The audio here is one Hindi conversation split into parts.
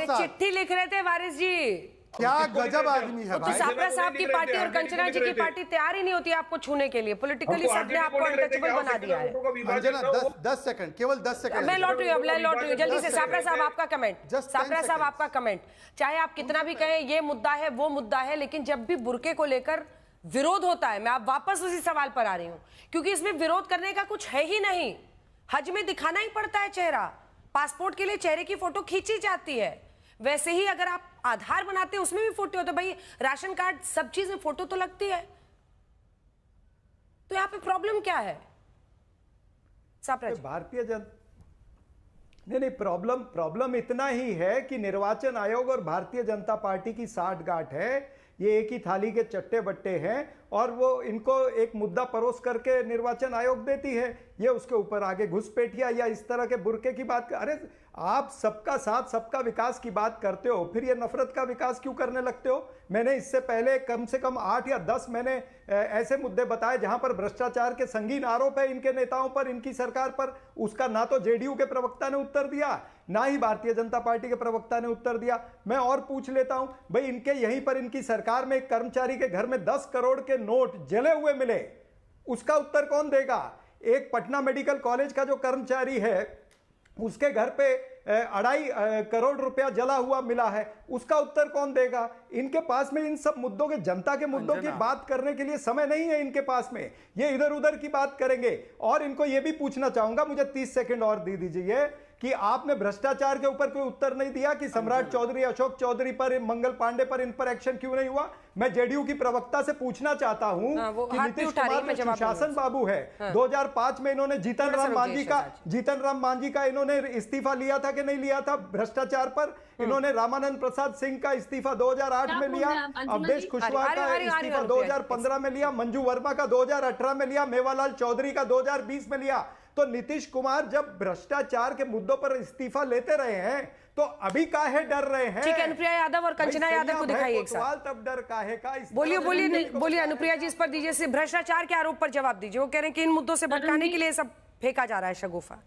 साहब चिट्ठी लिख रहे थे वारिस जी। क्या गजब आदमी है तो भाई। सापरा साहब की पार्टी और कंचना जी की पार्टी तैयार ही नहीं होती आपको छूने के लिए। पॉलिटिकली सबने आपको अनटचेबल बना दिया है। अंजना 10 सेकंड, केवल 10 सेकंड। मैं लौट रही हूँ, अब मैं लौट रही हूँ जल्दी से। सापरा साहब आपका कमेंट, Just 10 सापरा साहब seconds. आपका कमेंट। चाहे आप कितना भी कहें ये मुद्दा है वो मुद्दा है, लेकिन जब भी बुर्के को लेकर विरोध होता है, मैं आप वापस उसी सवाल पर आ रही हूँ, क्योंकि इसमें विरोध करने का कुछ है ही नहीं। हज में दिखाना ही पड़ता है चेहरा, पासपोर्ट के लिए चेहरे की फोटो खींची जाती है। वैसे ही अगर आप आधार बनाते हैं उसमें भी फोटो होते, भाई राशन कार्ड सब चीज में फोटो तो लगती है। तो यहाँ पे प्रॉब्लम क्या है सापरा जी? भारतीय जनता नहीं, प्रॉब्लम इतना ही है कि निर्वाचन आयोग और भारतीय जनता पार्टी की साठगांठ है। ये एक ही थाली के चट्टे बट्टे हैं और वो इनको एक मुद्दा परोस करके निर्वाचन आयोग देती है, ये उसके ऊपर आगे घुसपैठिया या इस तरह के बुरके की बात। अरे आप सबका साथ सबका विकास की बात करते हो, फिर ये नफरत का विकास क्यों करने लगते हो? मैंने इससे पहले कम से कम 8 या 10 मैंने ऐसे मुद्दे बताए जहां पर भ्रष्टाचार के संगीन आरोप है इनके नेताओं पर, इनकी सरकार पर। उसका ना तो जेडीयू के प्रवक्ता ने उत्तर दिया, ना ही भारतीय जनता पार्टी के प्रवक्ता ने उत्तर दिया। मैं और पूछ लेता हूं, भाई इनके यहीं पर इनकी सरकार में एक कर्मचारी के घर में 10 करोड़ के नोट जले हुए मिले, उसका उत्तर कौन देगा? एक पटना मेडिकल कॉलेज का जो कर्मचारी है उसके घर पे 2.5 करोड़ रुपया जला हुआ मिला है, उसका उत्तर कौन देगा? इनके पास में इन सब मुद्दों के, जनता के मुद्दों की बात करने के लिए समय नहीं है इनके पास में। ये इधर उधर की बात करेंगे। और इनको ये भी पूछना चाहूंगा, मुझे 30 सेकंड और दे दीजिए, कि आपने भ्रष्टाचार के ऊपर कोई उत्तर नहीं दिया कि सम्राट चौधरी, अशोक चौधरी पर, मंगल पांडे पर, इन पर एक्शन क्यों नहीं हुआ? मैं जेडीयू की प्रवक्ता से पूछना चाहता हूं कि नीतीश कुमार जो शासन बाबू है, 2005 में इन्होंने जीतन राम मांझी का इन्होंने इस्तीफा लिया था कि नहीं लिया था भ्रष्टाचार पर? इन्होंने रामानंद प्रसाद सिंह का इस्तीफा 2008 में लिया, अवधेश कुशवाहा का इस्तीफा 2015 में लिया, मंजू वर्मा का 2018 में लिया, मेवालाल चौधरी का 2020 में लिया। तो नीतीश कुमार जब भ्रष्टाचार के मुद्दों पर इस्तीफा लेते रहे हैं तो अभी काहे डर रहे हैं? ठीक है, अनुप्रिया यादव और कंचना यादव को दिखाइए एक साथ। तब डर काहे का? बोलिए अनुप्रिया जी, इस पर दीजिए, भ्रष्टाचार के आरोप पर जवाब दीजिए। वो कह रहे हैं कि इन मुद्दों से भटकाने के लिए सब फेंका जा रहा है शगुफा।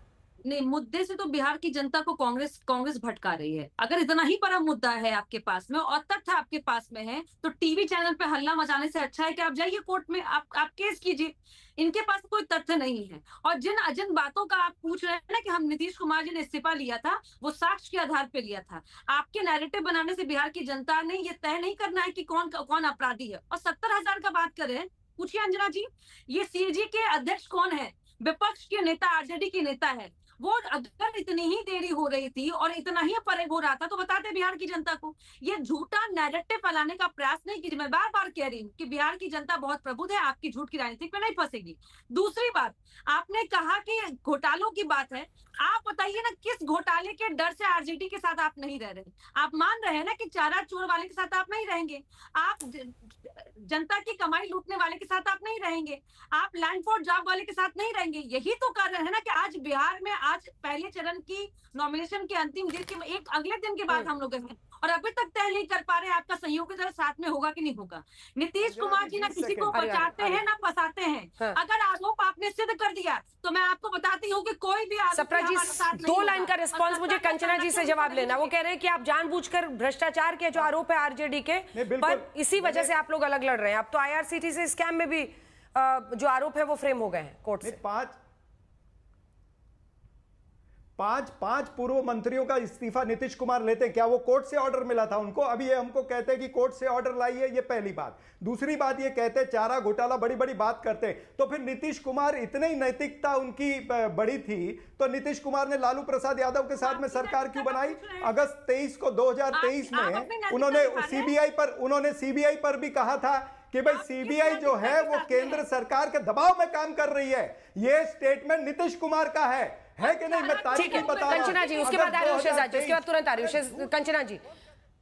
नहीं, मुद्दे से तो बिहार की जनता को कांग्रेस भटका रही है। अगर इतना ही बड़ा मुद्दा है आपके पास में और तथ्य आपके पास में है, तो टीवी चैनल पे हल्ला मचाने से अच्छा है कि आप जाइए कोर्ट में, आप केस कीजिए। इनके पास कोई तथ्य नहीं है। और जिन बातों का आप पूछ रहे हैं ना कि हम नीतीश कुमार जी ने इस्तीफा लिया था, वो साक्ष्य के आधार पे लिया था। आपके नैरेटिव बनाने से बिहार की जनता ने ये तय नहीं करना है कि कौन अपराधी है। और 70,000 का बात करें, पूछिए अंजना जी, ये सीएजी के अध्यक्ष कौन है? विपक्ष के नेता, आरजेडी के नेता है। वो अगर इतनी ही देरी हो रही थी और इतना ही परेग हो रहा था तो बताते बिहार की जनता को। ये झूठा नैरेटिव फैलाने का प्रयास नहीं कीजिए। मैं बार बार कह रही हूँ कि बिहार की जनता बहुत प्रबुद्ध है, आपकी झूठ की राजनीति में नहीं फंसेगी। दूसरी बात, आपने कहा कि घोटालों की बात है। आप बताइए ना, किस घोटाले के डर से आरजेडी के साथ आप नहीं रह रहे? आप मान रहे हैं ना कि चारा चोर वाले के साथ आप नहीं रहेंगे, आप जनता की कमाई लूटने वाले के साथ आप नहीं रहेंगे, आप लैंड फॉर जॉब वाले के साथ नहीं रहेंगे। यही तो कारण है ना कि आज बिहार में आज पहले चरण की नॉमिनेशन के अंतिम दिन के एक अगले दिन के बाद हम लोग और अभी तक तय नहीं कर पा रहे आपका सहयोग के साथ में होगा कि नहीं होगा। नीतीश कुमार जी ना किसी को बचाते हैं ना फंसाते हैं। अगर आरोप आपने सिद्ध कर दिया तो मैं आपको बताती हूँ कि कोई भी सप्रा जी 2 लाइन का रिस्पांस मुझे कंचना जी से जवाब लेना। वो कह रहे हैं कि आप जानबूझकर भ्रष्टाचार के जो आरोप है आरजेडी के पर, इसी वजह से आप लोग अलग लड़ रहे हैं। अब तो IRCTC स्कैम में भी जो आरोप है वो फ्रेम हो गए हैं कोर्ट से। पांच पूर्व मंत्रियों का इस्तीफा नीतीश कुमार लेते हैं। क्या वो कोर्ट से ऑर्डर मिला था उनको? अभी ये हमको कहते हैं कि कोर्ट से ऑर्डर लाइए, ये पहली बात। दूसरी बात, ये कहते हैं चारा घोटाला, बड़ी बड़ी बात करते हैं। तो फिर नीतीश कुमार, इतनी नैतिकता उनकी बड़ी थी तो नीतीश कुमार ने लालू प्रसाद यादव के साथ में सरकार क्यों बनाई? अगस्त 23 को 2023 में उन्होंने सीबीआई पर भी कहा था कि भाई सीबीआई जो है वो केंद्र सरकार के दबाव में काम कर रही है। ये स्टेटमेंट नीतीश कुमार का है कि नहीं? मैं तारीख बता रहा हूं। कंचना जी, उसके बाद आ रही है उषा जी, उसके बाद तुरंत आ रही है कंचना जी।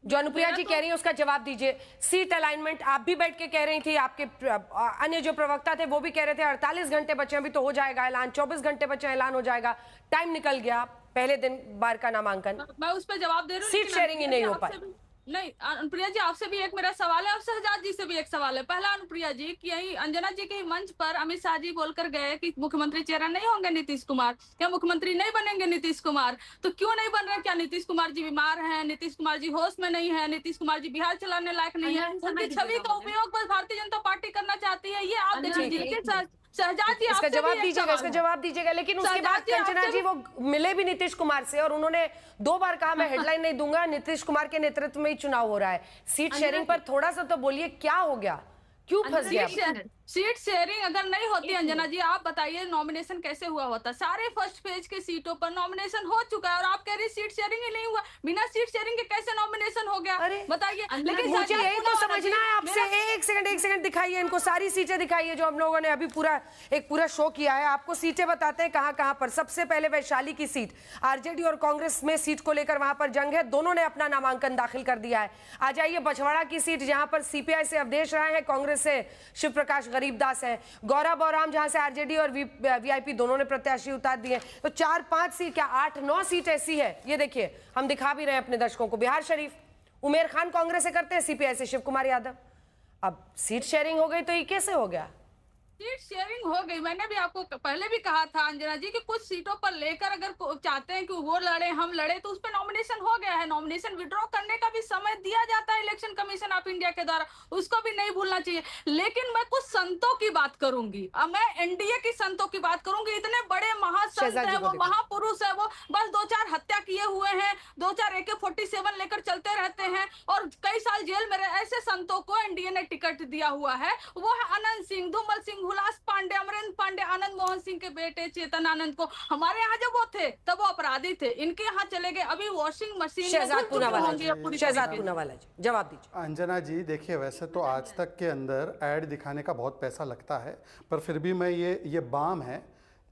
जो अनुप्रिया जी कह रही है उसका जवाब दीजिए। सीट अलाइनमेंट आप भी बैठ के कह रही थी, आपके अन्य जो प्रवक्ता थे वो भी कह रहे थे 48 घंटे बचे अभी तो हो जाएगा ऐलान, 24 घंटे बचे ऐलान हो जाएगा। टाइम निकल गया, पहले दिन बार का नामांकन, मैं उस पर जवाब दे रही हूँ। सीट शेयरिंग ही नहीं हो पाई। नहीं अनुप्रिया जी, आपसे भी एक मेरा सवाल है और शहजाद जी से भी एक सवाल है। पहला अनुप्रिया जी कि यही अंजना जी के ही मंच पर अमित शाह जी बोलकर गए कि मुख्यमंत्री चेहरा नहीं होंगे नीतीश कुमार, क्या मुख्यमंत्री नहीं बनेंगे नीतीश कुमार? तो क्यों नहीं बन रहे? क्या नीतीश कुमार जी बीमार हैं, नीतीश कुमार जी होश में नहीं है, नीतीश कुमार जी बिहार चलाने लायक नहीं है? उनकी छवि का उपयोग बस भारतीय जनता पार्टी करना चाहती है, ये आप देख लीजिए। लेकिन शहजाद जी इसका जवाब दीजिएगा, इसका जवाब दीजिएगा। लेकिन उसके बाद कंचना जी वो मिले भी नीतीश कुमार से और उन्होंने 2 बार कहा मैं हेडलाइन नहीं दूंगा, नीतीश कुमार के नेतृत्व में ही चुनाव हो रहा है। सीट शेयरिंग पर थोड़ा सा तो बोलिए, क्या हो गया, क्यों फंस गया? सीट शेयरिंग अगर नहीं होती अंजना जी, आप बताइए नॉमिनेशन कैसे हुआ होता? सारे फर्स्ट पेज के सीटों पर नॉमिनेशन हो चुका है और आप कह रही सीट शेयरिंग ही नहीं हुआ। बिना सीट शेयरिंग के कैसे नॉमिनेशन हो गया, बताइए? लेकिन मुझे यही तो समझना है आपसे। एक सेकंड दिखाइए इनको, सारी सीटें दिखाइए जो हम लोगों ने अभी पूरा शो किया है। आपको सीटें बताते हैं कहां पर। सबसे पहले वैशाली की सीट, आरजेडी और कांग्रेस में सीट को लेकर वहां पर जंग है, दोनों ने अपना नामांकन दाखिल कर दिया है। आ जाइए बछवाड़ा की सीट, जहां पर सीपीआई से अवधेश राय है, कांग्रेस से शिव प्रकाश गरीबदास है। गौरा बौराम जहां से आरजेडी और वीआईपी दोनों ने प्रत्याशी उतार दिए। तो 4-5 सीट, क्या 8-9 सीट ऐसी है, ये देखिए हम दिखा भी रहे हैं अपने दर्शकों को। बिहार शरीफ, उमेर खान कांग्रेस से करते हैं, सीपीआई से शिव कुमार यादव। अब सीट शेयरिंग हो गई तो ये कैसे हो गया? सीट शेयरिंग हो गई। मैंने भी आपको पहले भी कहा था अंजना जी कि कुछ सीटों पर लेकर अगर चाहते हैं कि वो लड़े हम लड़े, तो उस पर नॉमिनेशन हो गया है। नॉमिनेशन विड्रॉ करने का भी समय दिया जाता है इलेक्शन कमीशन ऑफ इंडिया के द्वारा, उसको भी नहीं भूलना चाहिए। लेकिन मैं कुछ संतों की बात करूंगी, मैं एनडीए की संतों की बात करूंगी। इतने बड़े महासंत है वो, महापुरुष है वो, बस 2-4 हत्या किए हुए हैं, 2-4 AK-47 लेकर चलते रहते हैं और कई साल जेल में रहे। ऐसे संतों को एनडीए ने टिकट दिया हुआ है। वो है अनंत सिंह, धूमल सिंह, हुलास पांडे, अमरेंद्र पांडे, आनंद मोहन सिंह के बेटे चेतन आनंद को हमारे यहाँ जब वो थे तब वो अपराधी थे, इनके यहाँ चले गए। अभी वॉशिंग मशीन शहजाद पूनावाला जी, जवाब दीजिए। अंजना जी देखिए, वैसे तो आज तक के अंदर ऐड दिखाने का बहुत पैसा लगता है, पर फिर भी मैं ये बाम है,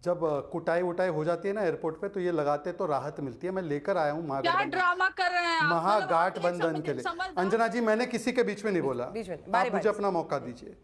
जब कुटाई उटाई हो जाती है ना एयरपोर्ट पे, तो ये लगाते तो राहत मिलती है। मैं लेकर आया हूँ ड्रामा कर रहे हैं महागठबंधन के लिए। अंजना जी मैंने किसी के बीच में नहीं बोला, आप मुझे अपना मौका दीजिए।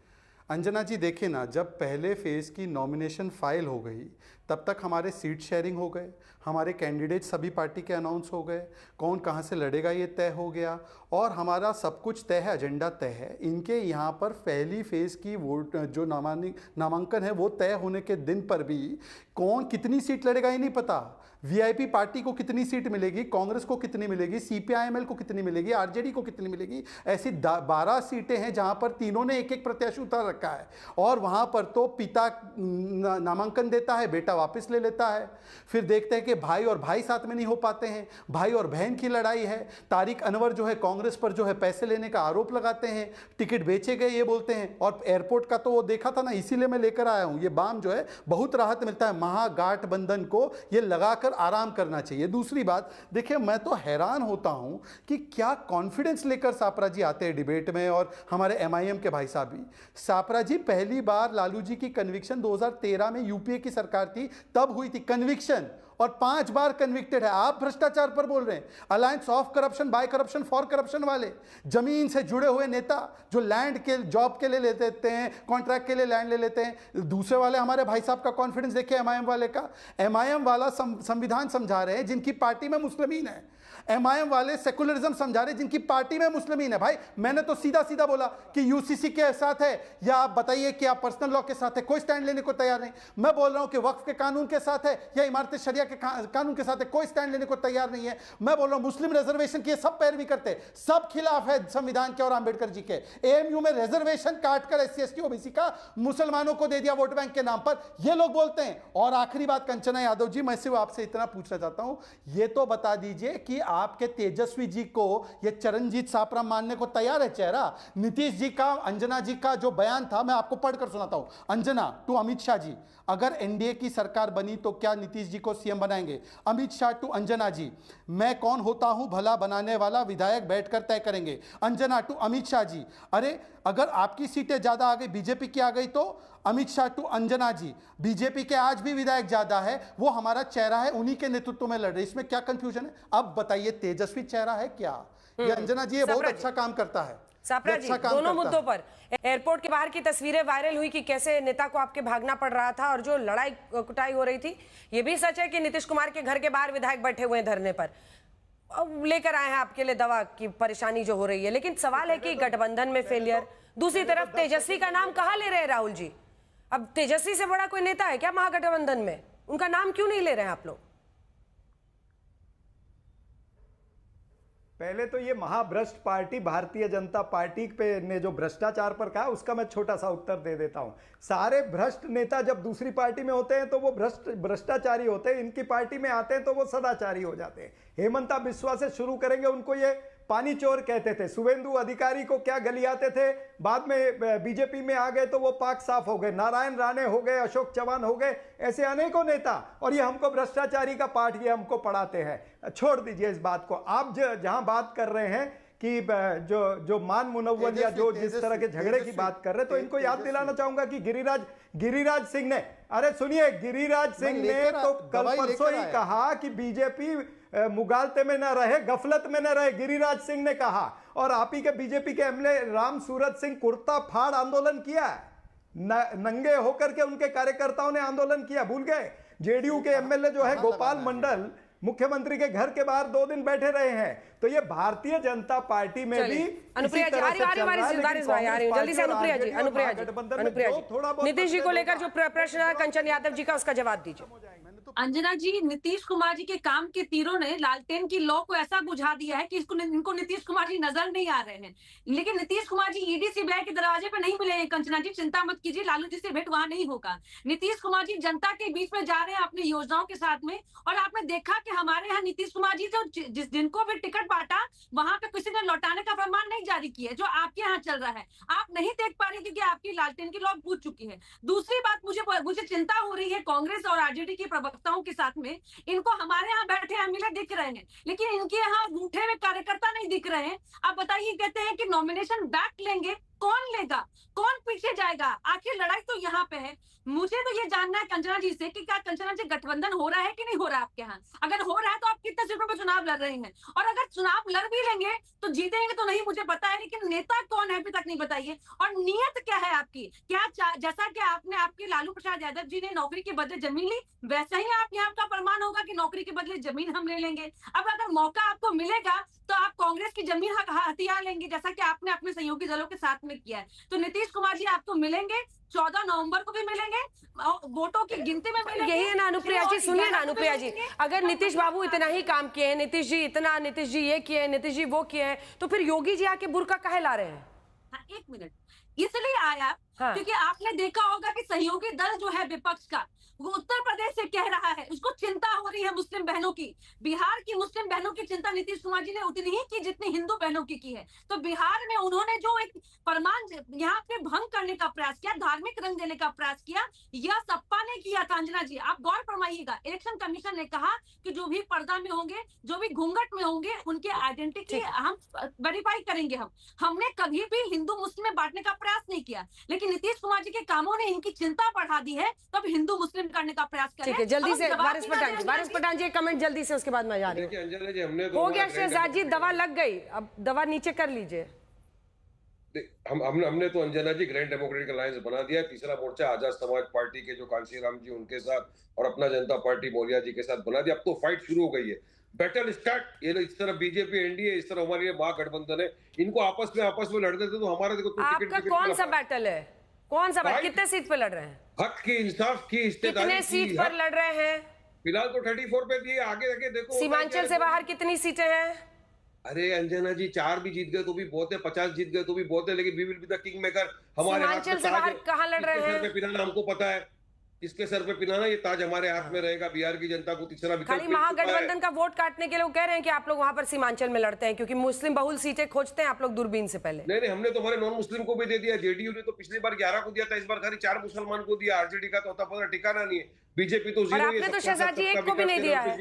अंजना जी देखिए ना, जब पहले फेज़ की नॉमिनेशन फाइल हो गई तब तक हमारे सीट शेयरिंग हो गए, हमारे कैंडिडेट सभी पार्टी के अनाउंस हो गए, कौन कहाँ से लड़ेगा ये तय हो गया और हमारा सब कुछ तय है, एजेंडा तय है। इनके यहाँ पर पहली फेज़ की वोट जो नामांकन है वो तय होने के दिन पर भी कौन कितनी सीट लड़ेगा ये नहीं पता। वीआईपी पार्टी को कितनी सीट मिलेगी, कांग्रेस को कितनी मिलेगी, सीपीआईएमएल को कितनी मिलेगी, आरजेडी को कितनी मिलेगी, ऐसी 12 सीटें हैं जहां पर तीनों ने एक एक प्रत्याशी उतार रखा है। और वहां पर तो पिता नामांकन देता है, बेटा वापस ले लेता है। फिर देखते हैं कि भाई और भाई साथ में नहीं हो पाते हैं, भाई और बहन की लड़ाई है। तारिक अनवर जो है कांग्रेस पर जो है पैसे लेने का आरोप लगाते हैं, टिकट बेचे गए ये बोलते हैं। और एयरपोर्ट का तो वो देखा था ना, इसीलिए मैं लेकर आया हूं। ये बाम जो है बहुत राहत मिलता है, महागठबंधन को ये लगाकर आराम करना चाहिए। दूसरी बात देखिए, मैं तो हैरान होता हूं कि क्या कॉन्फिडेंस लेकर सापरा जी आते हैं डिबेट में, और हमारे एमआईएम के भाई साहब भी। सापरा जी पहली बार लालू जी की कन्विक्शन 2013 में यूपीए की सरकार थी तब हुई थी कन्विक्शन, और 5 बार कन्विक्टेड है। आप भ्रष्टाचार पर बोल रहे हैं, alliance of corruption, by corruption, for corruption वाले जमीन से जुड़े हुए नेता जो लैंड के जॉब के लिए ले लेते हैं, कॉन्ट्रैक्ट के लिए लैंड ले लेते हैं। दूसरे वाले हमारे भाई साहब का कॉन्फिडेंस देखिए एमआईएम वाले का। एमआईएम वाला संविधान समझा रहे हैं जिनकी पार्टी में मुस्लिमीन है, एमआईएम वाले सेकुलरिज्म समझा रहे जिनकी पार्टी में मुस्लिमीन है। भाई मैंने तो सीधा सीधा बोला कि यूसीसी के साथ है या आप बताइए कि आप पर्सनल लॉ के साथ है, कोई स्टैंड लेने को तैयार नहीं। मैं बोल रहा हूं कि वक्फ के कानून के साथ है या इमारत शरिया के कानून के साथ है, कोई स्टैंड लेने को तैयार नहीं है। मैं बोल रहा हूं मुस्लिम रिजर्वेशन की सब पैरवी करते, सब खिलाफ है संविधान के और अंबेडकर जी के। एएमयू में रिजर्वेशन काटकर SC ST OBC का मुसलमानों को दे दिया वोट बैंक के नाम पर, ये लोग बोलते हैं। और आखिरी बात कंचना यादव जी, मैं सिर्फ आपसे इतना पूछना चाहता हूं, ये तो बता दीजिए कि आपके तेजस्वी जी को ये चरणजीत सापरा मानने को तैयार है चेहरा? नीतीश जी का, अंजना जी का जो बयान था मैं आपको पढ़कर सुनाता हूं। अंजना टू अमित शाह जी, अगर एनडीए की सरकार बनी तो क्या नीतीश जी को सीएम बनाएंगे? अमित शाह टू अंजना जी, मैं कौन होता हूं भला बनाने वाला, विधायक बैठकर तय करेंगे। अंजना टू अमित शाह जी, अरे अगर आपकी सीटें ज्यादा आ गई, बीजेपी की आ गई, तो अमित शाह टू अंजना जी, बीजेपी के आज भी विधायक ज्यादा है, वो हमारा चेहरा है, उन्हीं के नेतृत्व में लड़ रहे, इसमें क्या कंफ्यूजन है? अब बताइए तेजस्वी चेहरा है क्या ये? अंजना जी ये बहुत अच्छा काम करता है। सापरा जी, दोनों मुद्दों पर एयरपोर्ट के बाहर की तस्वीरें वायरल हुई कि कैसे नेता को आपके भागना पड़ रहा था और जो लड़ाई कुटाई हो रही थी, ये भी सच है कि नीतीश कुमार के घर के बाहर विधायक बैठे हुए हैं धरने पर। लेकर आए हैं आपके लिए दवा की परेशानी जो हो रही है, लेकिन सवाल है कि गठबंधन में फेलियर, दूसरी तरफ तेजस्वी का नाम कहाँ ले रहे हैं राहुल जी? अब तेजस्वी से बड़ा कोई नेता है क्या महागठबंधन में? उनका नाम क्यों नहीं ले रहे हैं आप लोग? पहले तो ये महाभ्रष्ट पार्टी भारतीय जनता पार्टी पे ने जो भ्रष्टाचार पर कहा उसका मैं छोटा सा उत्तर दे देता हूं। सारे भ्रष्ट नेता जब दूसरी पार्टी में होते हैं तो वो भ्रष्टाचारी होते हैं, इनकी पार्टी में आते हैं तो वो सदाचारी हो जाते हैं। हेमंता बिस्वा से शुरू करेंगे, उनको ये पानी चोर कहते थे। शुभेंदु अधिकारी को क्या गलियाते थे, बाद में बीजेपी में आ गए तो वो पाक साफ हो गए। नारायण राणे हो गए, अशोक चौहान हो गए, ऐसे अनेकों नेता। और ये हमको भ्रष्टाचारी का पाठ ये हमको पढ़ाते हैं। छोड़ दीजिए इस बात को। आप जहां बात कर रहे हैं कि जो मान मुनव्वल या जो जिस तरह के झगड़े की बात कर रहे हैं, तो इनको याद दिलाना चाहूंगा कि गिरिराज सिंह ने, अरे सुनिए, गिरिराज सिंह ने तो कल परसों ही कहा कि बीजेपी मुगालते में न रहे, गफलत में न रहे, गिरिराज सिंह ने कहा। और आप ही के बीजेपी के एमएलए राम सूरत सिंह कुर्ता फाड़ आंदोलन किया, नंगे होकर के उनके कार्यकर्ताओं ने आंदोलन किया, भूल गए? जेडीयू के एमएलए जो है गोपाल मंडल मुख्यमंत्री के घर के बाहर 2 दिन बैठे रहे हैं। तो ये भारतीय जनता पार्टी में भी अनुप्रिया जी, जल्दी से अनुप्रिया जी, नीतीश जी को लेकर जो प्रश्न है कंचन यादव जी का, उसका जवाब दीजिए। अंजना जी, नीतीश कुमार जी के काम के तीरों ने लालटेन की लौ को ऐसा बुझा दिया है कि इनको नीतीश कुमार जी नजर नहीं आ रहे हैं। लेकिन नीतीश कुमार जी ईडी सीबीआई के दरवाजे पे नहीं मिले। कंचना जी चिंता मत कीजिए, लालू जी से भेंट वहां नहीं होगा। नीतीश कुमार जी जनता के बीच में जा रहे हैं अपनी योजनाओं के साथ में। और आपने देखा कि हमारे यहाँ नीतीश कुमार जी जो जिनको भी टिकट बांटा वहां पे किसी ने लौटाने का फरमान नहीं जारी किया, जो आपके यहाँ चल रहा है। आप नहीं देख पा रही क्योंकि आपकी लालटेन की लौ बुझ चुकी है। दूसरी बात, मुझे चिंता हो रही है कांग्रेस और आरजेडी की प्रवक्ताओं के साथ में। इनको हमारे यहाँ बैठे एमएलए दिख रहे हैं, लेकिन इनके यहाँ रूठे हुए कार्यकर्ता नहीं दिख रहे हैं। आप बताइए, कहते हैं कि नॉमिनेशन बैक लेंगे, कौन लेगा, कौन पीछे जाएगा? आखिर लड़ाई तो यहाँ पे है। मुझे तो ये जानना है कंचना जी से कि क्या कंचना जी गठबंधन हो रहा है कि नहीं हो रहा है आपके यहाँ? अगर हो रहा है तो आप कितने सीटों पे चुनाव लड़ रहे हैं? और अगर चुनाव लड़ भी लेंगे तो जीतेंगे तो नहीं मुझे पता है, लेकिन नेता कौन है अभी तक नहीं बताइए। और नियत क्या है आपकी? क्या जैसा कि आपके लालू प्रसाद यादव जी ने नौकरी के बदले जमीन ली, वैसा ही आप यहाँ का फरमान होगा कि नौकरी के बदले जमीन हम ले लेंगे। अब अगर मौका आपको मिलेगा तो आप कांग्रेस की जमीन हथियार लेंगे, जैसा कि आपने अपने सहयोगी दलों के साथ में किया है। तो नीतीश कुमार जी आपको मिलेंगे, 14 नवंबर को भी मिलेंगे, वोटों की गिनती में मिलेंगे। यही है ना अनुप्रिया जी, सुनिए ना अनुप्रिया जी, अगर नीतीश बाबू इतना ही काम किए हैं, नीतीश जी ये किए हैं, नीतीश जी वो किए हैं, तो फिर योगी जी आके बुर्का काहे ला रहे हैं? हाँ, 1 मिनट, इसलिए आया क्योंकि आपने देखा होगा कि सहयोगी दल जो है विपक्ष का, वो उत्तर प्रदेश से कह रहा है, उसको चिंता हो रही है मुस्लिम बहनों की। बिहार की मुस्लिम बहनों की चिंता नीतीश कुमार जी ने उतनी ही की जितनी हिंदू बहनों की है। तो बिहार में उन्होंने जो एक फरमान यहाँ पे भंग करने का प्रयास किया, धार्मिक रंग देने का प्रयास किया, यह सपा ने किया था। अंजना जी, आप गौर फरमाइएगा, इलेक्शन कमीशन ने कहा कि जो भी पर्दा में होंगे, जो भी घूंघट में होंगे, उनके आइडेंटिटी हम वेरीफाई करेंगे। हमने कभी भी हिंदू मुस्लिम में बांटने का प्रयास नहीं किया, लेकिन नीतीश कुमार जी के कामों ने इनकी चिंता बढ़ा दी है। तब हिंदू मुस्लिम करने का प्रयास करें। ठीक है, जल्दी से वारिस पठान जी कमेंट जल्दी से, उसके बाद मैं जा रही हूँ। हो गया शहजाद जी, दवा लग गई, अब दवा नीचे कर लीजिए। हमने तो अंजना जी ग्रैंड डेमोक्रेटिक अलायंस बना दिया। तीसरा मोर्चा आजाद समाज पार्टी के जो कांशीराम जी उनके साथ और अपना जनता पार्टी मौर्या जी के साथ बना दिया। अब तो फाइट शुरू हो गई है, बैटल स्टार्ट। ये इस तरफ बीजेपी एनडीए, इस तरफ हमारी महागठबंधन है, इनको आपस में लड़ते थे तो हमारा देखो आपका कौन सा बैटल है, कौन सा बैटल, कितने सीट पे लड़ रहे हैं? हक की, इंसाफ की, कितने सीट पर लड़ रहे हैं? फिलहाल तो 34 पे दिए, आगे देखो। सीमांचल से बाहर कितनी सीटें हैं? अरे अंजना जी, 4 भी जीत गए तो भी बहुत है, 50 जीत गए तो भी बहुत है, लेकिन we will be the kingmaker. हमारे सीमांचल से बाहर कहां लड़ रहे हैं? सर पे पिनाना हमको पता है, इसके सर पे पिनाना, ये ताज हमारे हाथ में रहेगा। बिहार की जनता को तीसरा विकल्प खाली महागठबंधन का वोट काटने के लिए वो कह रहे हैं कि आप लोग वहां पर सीमांचल में लड़ते हैं क्योंकि मुस्लिम बहुल सीटें खोजते हैं आप लोग दूरबीन से पहले। नहीं, हमने तो हमारे नॉन मुस्लिम को भी दे दिया। जेडीयू ने तो पिछली बार 11 को दिया था, इस बार खाली 4 मुसलमान को दिया। आरजेडी का तो पता ठिकाना नहीं है, बीजेपी तो 0। आपने तो शहजाद जी एक को भी नहीं दिया है,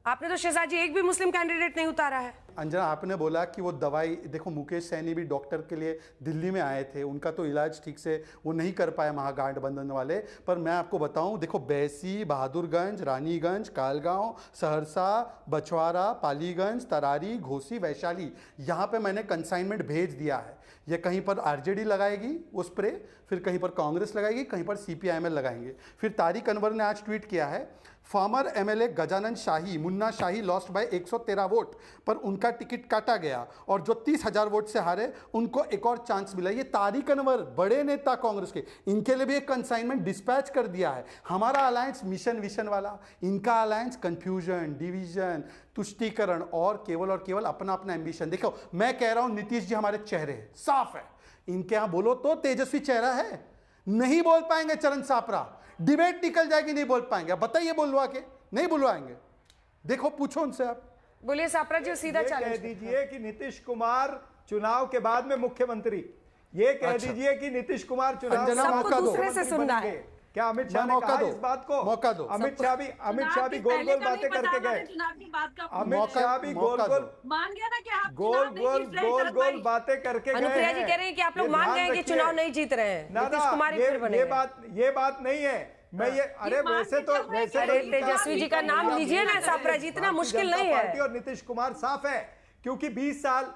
आपने तो शहजाद जी एक भी मुस्लिम कैंडिडेट नहीं उतारा है। अंजना, आपने बोला कि वो दवाई, देखो मुकेश सैनी भी डॉक्टर के लिए दिल्ली में आए थे, उनका तो इलाज ठीक से वो नहीं कर पाए महागठबंधन वाले। पर मैं आपको बताऊं, देखो बैसी, बहादुरगंज, रानीगंज, कालगांव, सहरसा, बछवाड़ा, पालीगंज, तरारी, घोसी, वैशाली, यहाँ पे मैंने कंसाइनमेंट भेज दिया है। ये कहीं पर आरजेडी लगाएगी वो स्प्रे, फिर कहीं पर कांग्रेस लगाएगी, कहीं पर सीपीआईएमएल लगाएंगे। फिर तारिक अनवर ने आज ट्वीट किया है, farmer MLA Gajanan shahi, Munna shahi lost by 113 vote, पर उनका टिकट काटा गया और जो 30,000 वोट से हारे उनको एक और चांस मिला। ये तारिक अनवर बड़े नेता कांग्रेस के, इनके लिए भी एक कंसाइनमेंट डिस्पैच कर दिया है। हमारा अलायंस मिशन विशन वाला, इनका अलायंस कंफ्यूजन, डिवीजन, तुष्टीकरण और केवल अपना अपना एम्बिशन। देखो मैं कह रहा हूं नीतीश जी हमारे चेहरे हैं, साफ है, इनके यहां बोलो तो तेजस्वी चेहरा है, नहीं बोल पाएंगे चरण सापरा, डिबेट निकल जाएगी, नहीं बोल पाएंगे। अब बताइए बोलवा के, नहीं बुलवाएंगे, देखो पूछो उनसे आप। बोलिए सापरा जी, सीधा कह दीजिए कि नीतीश कुमार चुनाव के बाद में मुख्यमंत्री, ये कह दीजिए कि नीतीश कुमार चुनाव के बाद दूसरे से सुनना है। क्या अमित शाह ने कहा इस बात को? मौका दो। अमित शाह भी गोल गोल बातें करके गए। अमित शाह भी गोल गोल मान गया ना कि आप गोल गोल बातें करके गए। अनुप्रिया जी कह रहे हैं कि आप लोग मान गए कि चुनाव नहीं जीत रहे हैं, नीतीश कुमार ही फिर बनेंगे। ये बात नहीं है। मैं ये अरे वैसे तो तेजस्वी जी का नाम लीजिए ना सापरा जी, इतना मुश्किल नहीं है। और नीतीश कुमार साफ है, क्योंकि 20 साल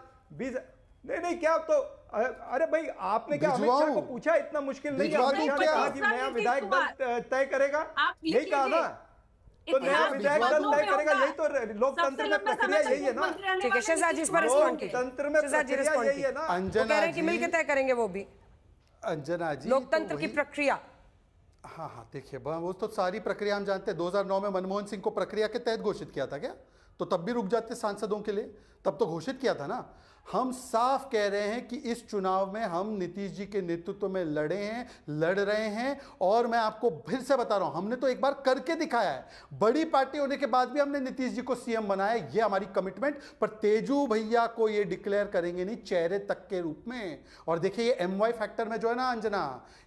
नहीं क्या तो अरे भाई आपने क्या अमित शाह को पूछा? इतना मुश्किल नहीं है। अमित शाह ने कहा कि नया विधायक दल तय करेगा, यही कहा ना, तो नया विधायक दल तय करेगा, यही तो लोकतंत्र में प्रक्रिया यही है ना। ठीक है शहजाद जी इस पर रिस्पॉन्ड कीजिए। तंत्र में प्रक्रिया यही है ना। अंजना जी मिलकर तय करेंगे वो भी, अंजना जी लोकतंत्र की प्रक्रिया। हाँ देखिए वो तो सारी प्रक्रिया हम जानते हैं। 2009 में मनमोहन सिंह को प्रक्रिया के तहत घोषित किया था क्या? तो तब भी रुक जाते सांसदों के लिए, तब तो घोषित किया था ना। हम साफ कह रहे हैं कि इस चुनाव में हम नीतीश जी के नेतृत्व में लड़ रहे हैं और मैं आपको फिर से बता रहा हूं, हमने तो एक बार करके दिखाया है। बड़ी पार्टी होने के बाद भी हमने नीतीश जी को सीएम बनाया, ये हमारी कमिटमेंट। पर तेजू भैया को ये डिक्लेयर करेंगे नहीं चेहरे तक के रूप में। और देखिए ये MY फैक्टर में जो है ना अंजना,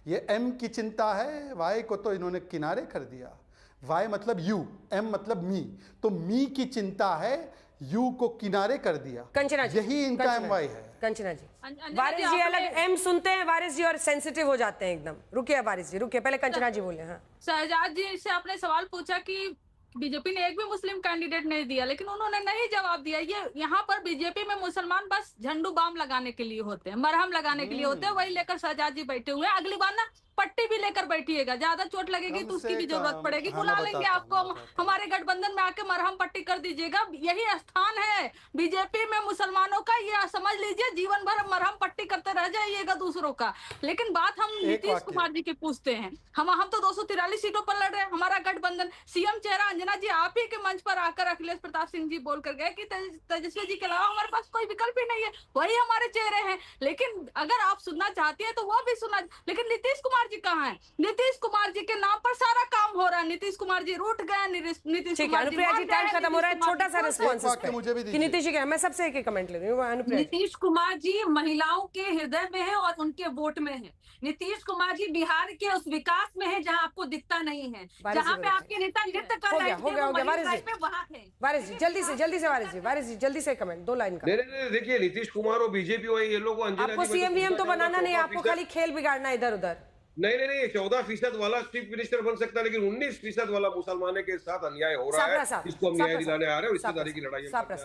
ये M की चिंता है, Y को तो इन्होंने किनारे कर दिया। Y मतलब यू, M मतलब मी, तो मी की चिंता है, यू को किनारे कर दिया। कंचना जी, यही इनका MY है। कंचना जी, वारिस जी अलग M सुनते हैं वारिस जी और सेंसिटिव हो जाते हैं एकदम। रुकिए वारिस जी, रुकिए, पहले कंचना जी बोले। हाँ शहजाद जी से आपने सवाल पूछा कि बीजेपी ने एक भी मुस्लिम कैंडिडेट नहीं दिया, लेकिन उन्होंने नहीं जवाब दिया। ये यहाँ पर बीजेपी में मुसलमान बस झंडू बाम लगाने के लिए होते हैं, मरहम लगाने के लिए होते हैं, वही लेकर शहजाद जी बैठे हुए हैं। अगली बार ना पट्टी भी लेकर बैठिएगा, ज्यादा चोट लगेगी तो उसकी भी जरूरत पड़ेगी, बुला लेंगे आपको, हमारे गठबंधन में आके मरहम पट्टी कर दीजिएगा। यही स्थान है बीजेपी में मुसलमानों का, ये समझ लीजिए, जीवन भर मरहम पट्टी करते रह जाइएगा दूसरों का। लेकिन बात हम नीतीश कुमार जी की पूछते हैं। हम तो 243 सीटों पर लड़ रहे हैं, हमारा गठबंधन, सीएम चेहरा अंजना जी आप ही के मंच पर आकर अखिलेश प्रताप सिंह जी बोल कर गए कि तेजस्वी जी के अलावा हमारे पास कोई विकल्प ही नहीं है, वही हमारे चेहरे हैं। लेकिन अगर आप सुनना चाहती है तो वो भी सुना, लेकिन नीतीश कुमार जी कहाँ हैं? नीतीश कुमार जी के नाम पर सारा काम हो रहा है। नीतीश कुमार जी रूठ गए, नीतीश कुमार जी, टाइम खत्म हो रहा है। छोटा सा रिस्पॉन्स मुझे भी नीतीश जी, मैं सबसे एक कमेंट ले रही हूँ। नीतीश कुमार जी महिलाओं के हृदय में है और उनके वोट में है। नीतीश कुमार जी बिहार के उस विकास में है जहाँ आपको दिखता नहीं है, जहाँ पे आपके नेता नृत्य कर रहे थे वहाँ थे। वारिस जी जल्दी से वारिस जी जल्दी से कमेंट 2 लाइन का। देखिए नीतीश कुमार और बीजेपी और ये लोग आपको CM तो बनाना नहीं, आपको खाली खेल बिगाड़ना इधर उधर। नहीं 14% वाला चीफ मिनिस्टर बन सकता है, लेकिन 19% वाला मुसलमानों के साथ अन्याय हो रहा है, इसको हम न्याय दिलाने आ रहे हैं, रिश्तेदारी की लड़ाई सापरा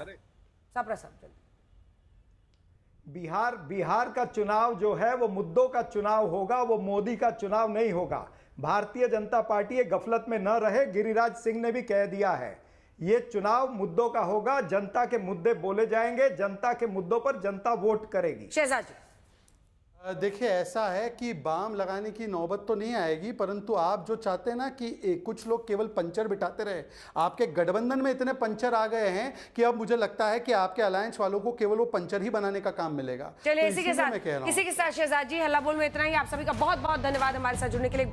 साहब। बिहार का चुनाव जो है वो मुद्दों का चुनाव होगा, वो मोदी का चुनाव नहीं होगा। भारतीय जनता पार्टी गफलत में न रहे, गिरिराज सिंह ने भी कह दिया है, ये चुनाव मुद्दों का होगा, जनता के मुद्दे बोले जाएंगे, जनता के मुद्दों पर जनता वोट करेगी। शहजाद जी देखिए ऐसा है कि बाम लगाने की नौबत तो नहीं आएगी, परंतु आप जो चाहते हैं ना कि कुछ लोग केवल पंचर बिठाते रहे, आपके गठबंधन में इतने पंचर आ गए हैं कि अब मुझे लगता है कि आपके अलायंस वालों को केवल वो पंचर ही बनाने का काम मिलेगा। चलिए इसी के साथ शहजाद जी हल्ला बोल में इतना ही। आप सभी का बहुत बहुत धन्यवाद हमारे साथ जुड़ने के लिए।